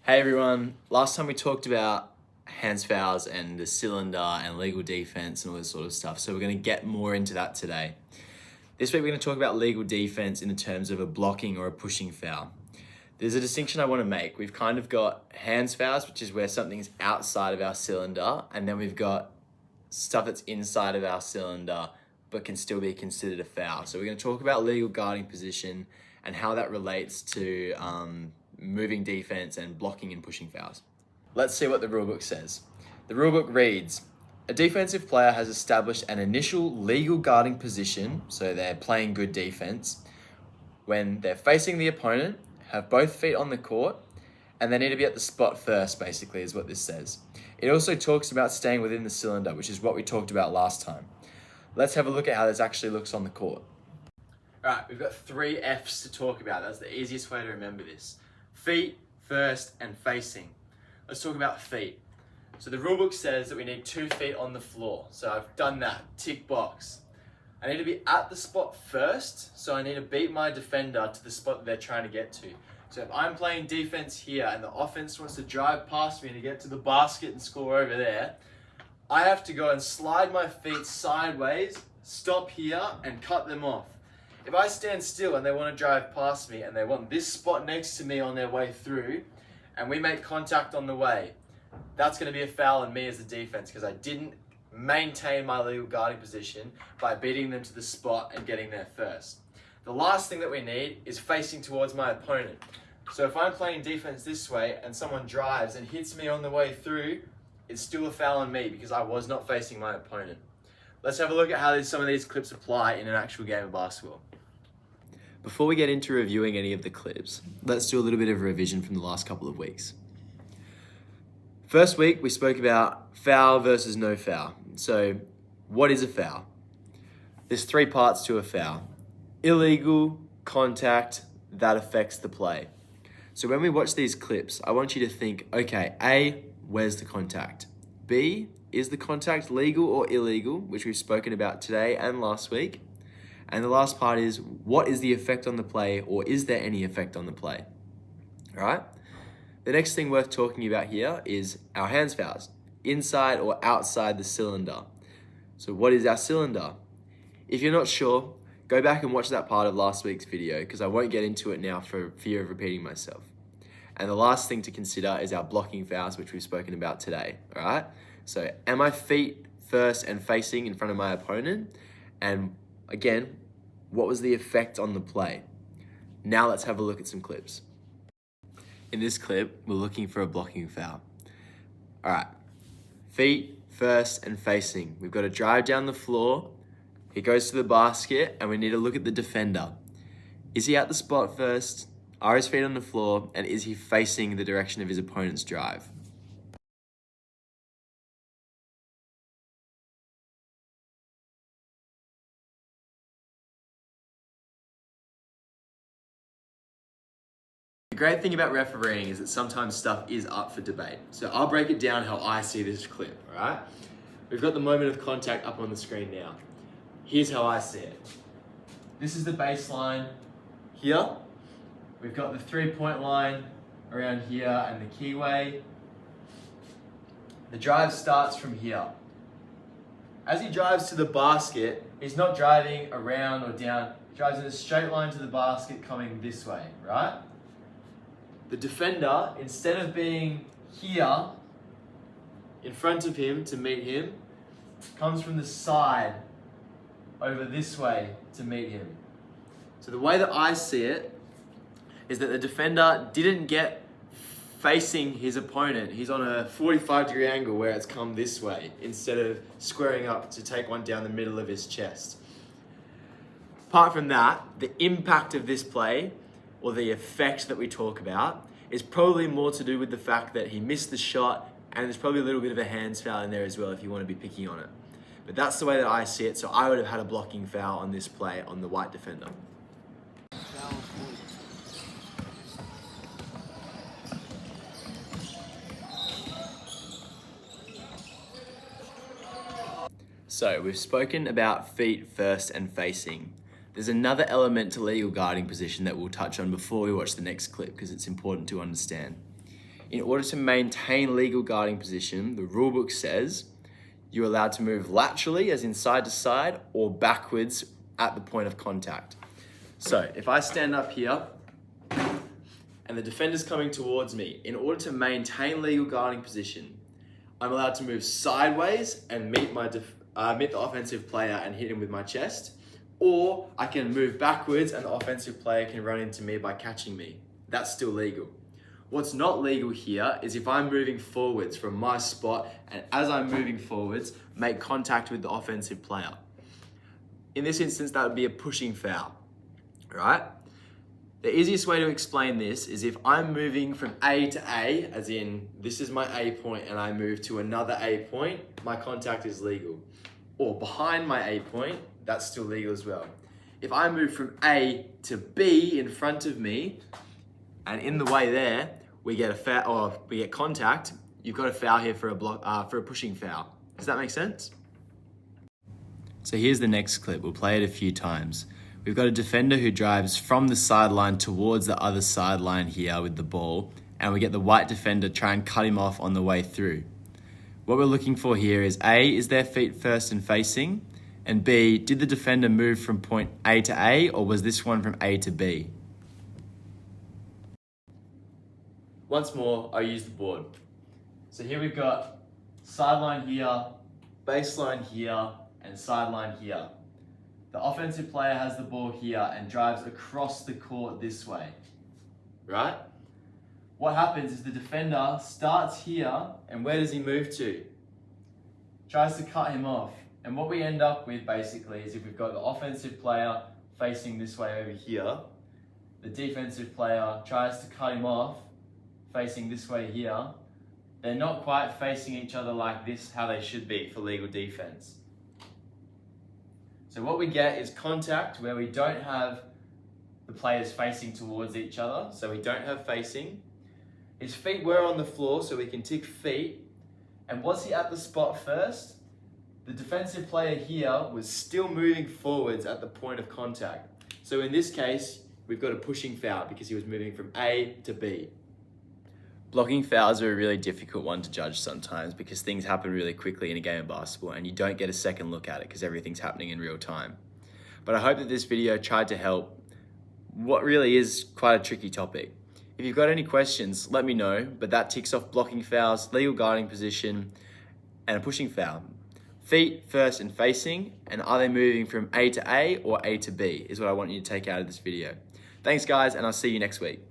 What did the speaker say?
Hey everyone, last time we talked about hands fouls and the cylinder and legal defense and all this sort of stuff, so we're going to get more into that today. This week we're going to talk about legal defense in the terms of a blocking or a pushing foul. There's a distinction I want to make. We've kind of got hands fouls, which is where something's outside of our cylinder, and then we've got stuff that's inside of our cylinder but can still be considered a foul. So we're going to talk about legal guarding position and how that relates to moving defense and blocking and pushing fouls. Let's see what the rulebook says. The rulebook reads, a defensive player has established an initial legal guarding position, so they're playing good defense, when they're facing the opponent, have both feet on the court, and they need to be at the spot first, basically, is what this says. It also talks about staying within the cylinder, which is what we talked about last time. Let's have a look at how this actually looks on the court. All right, we've got 3 F's to talk about. That's the easiest way to remember this. Feet, first, and facing. Let's talk about feet. So the rulebook says that we need 2 feet on the floor. So I've done that, tick box. I need to be at the spot first, so I need to beat my defender to the spot that they're trying to get to. So if I'm playing defense here and the offense wants to drive past me to get to the basket and score over there, I have to go and slide my feet sideways, stop here, and cut them off. If I stand still and they want to drive past me and they want this spot next to me on their way through, and we make contact on the way, that's going to be a foul on me as a defense because I didn't maintain my legal guarding position by beating them to the spot and getting there first. The last thing that we need is facing towards my opponent. So if I'm playing defense this way and someone drives and hits me on the way through, it's still a foul on me because I was not facing my opponent. Let's have a look at how some of these clips apply in an actual game of basketball. Before we get into reviewing any of the clips, let's do a little bit of revision from the last couple of weeks. First week, we spoke about foul versus no foul. So, what is a foul? There's 3 parts to a foul. Illegal, contact, that affects the play. So when we watch these clips, I want you to think, okay, A, where's the contact? B, is the contact legal or illegal, which we've spoken about today and last week? And the last part is, what is the effect on the play, or is there any effect on the play? All right? The next thing worth talking about here is our hands fouls, inside or outside the cylinder. So what is our cylinder? If you're not sure, go back and watch that part of last week's video because I won't get into it now for fear of repeating myself. And the last thing to consider is our blocking fouls, which we've spoken about today, all right? So am my feet first and facing in front of my opponent? And again, what was the effect on the play? Now let's have a look at some clips. In this clip, we're looking for a blocking foul. All right, feet first and facing. We've got to drive down the floor. He goes to the basket and we need to look at the defender. Is he at the spot first? Are his feet on the floor? And is he facing the direction of his opponent's drive? The great thing about refereeing is that sometimes stuff is up for debate. So I'll break it down how I see this clip, all right? We've got the moment of contact up on the screen now. Here's how I see it. This is the baseline here. We've got the 3-point line around here and the keyway. The drive starts from here. As he drives to the basket, he's not driving around or down. He drives in a straight line to the basket coming this way, right? The defender, instead of being here in front of him to meet him, comes from the side over this way to meet him. So the way that I see it is that the defender didn't get facing his opponent. He's on a 45-degree angle where it's come this way instead of squaring up to take one down the middle of his chest. Apart from that, the impact of this play, or the effect that we talk about, is probably more to do with the fact that he missed the shot, and there's probably a little bit of a hands foul in there as well if you want to be picking on it. But that's the way that I see it, so I would have had a blocking foul on this play on the white defender. So we've spoken about feet first and facing. There's another element to legal guarding position that we'll touch on before we watch the next clip because it's important to understand. in order to maintain legal guarding position, the rulebook says you're allowed to move laterally, as in side to side, or backwards at the point of contact. So if I stand up here and the defender's coming towards me, in order to maintain legal guarding position, I'm allowed to move sideways and meet the offensive player and hit him with my chest, or I can move backwards and the offensive player can run into me by catching me. That's still legal. What's not legal here is if I'm moving forwards from my spot and as I'm moving forwards, make contact with the offensive player. In this instance, that would be a pushing foul, right? The easiest way to explain this is if I'm moving from A to A, as in this is my A point and I move to another A point, my contact is legal. Or behind my A point, that's still legal as well. If I move from A to B in front of me, and in the way there, we get a foul, or we get contact, you've got a foul here for a pushing foul. Does that make sense? So here's the next clip. We'll play it a few times. We've got a defender who drives from the sideline towards the other sideline here with the ball, and we get the white defender try and cut him off on the way through. What we're looking for here is A, is their feet first and facing? And B, did the defender move from point A to A, or was this one from A to B? Once more, I use the board. So here we've got sideline here, baseline here, and sideline here. The offensive player has the ball here and drives across the court this way, right? What happens is the defender starts here, and where does he move to? Tries to cut him off. And what we end up with basically is if we've got the offensive player facing this way over here, the defensive player tries to cut him off facing this way here, they're not quite facing each other like this, how they should be for legal defense. So what we get is contact where we don't have the players facing towards each other, so we don't have facing. His feet were on the floor, so we can tick feet. And was he at the spot first? The defensive player here was still moving forwards at the point of contact. So in this case, we've got a pushing foul because he was moving from A to B. Blocking fouls are a really difficult one to judge sometimes because things happen really quickly in a game of basketball and you don't get a second look at it because everything's happening in real time. But I hope that this video tried to help what really is quite a tricky topic. If you've got any questions, let me know, but that ticks off blocking fouls, legal guarding position, and a pushing foul. Feet first and facing, and are they moving from A to A or A to B is what I want you to take out of this video. Thanks guys, and I'll see you next week.